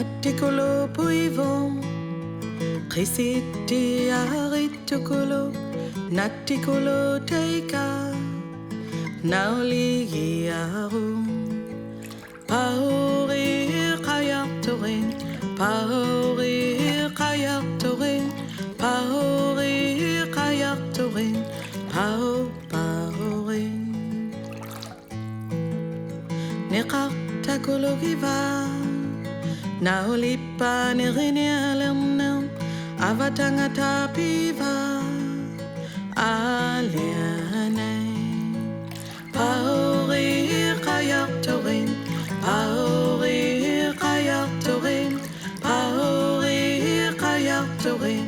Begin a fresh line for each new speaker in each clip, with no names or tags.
Natikolo puivon, Chrisiti aritukolo, Natikolo teika, Nauli arum, Pauri kayaktorin, Pauri kayaktorin, Pauri kayaktorin, Paurin. Nekaktakolo giva. Naulipa nirini alamnam avatanga tapiva alianay Pauri kayaktorin Pauri kayaktorin Pauri kayaktorin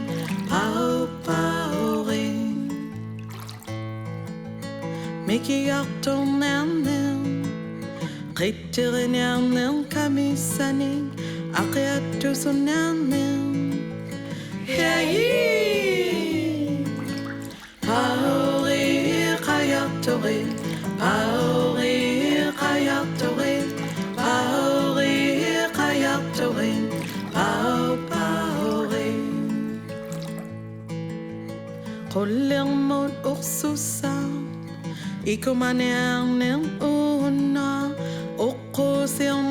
Paurin Mikiyakton namnem Rittirin namnem kamisaning Aqiatu sunamin Hey Pauri kayaktorin Pauri kayaktorin Pauri kayaktorin Paurin Kulling mod uksusan Ikumaneang nang una Ukusing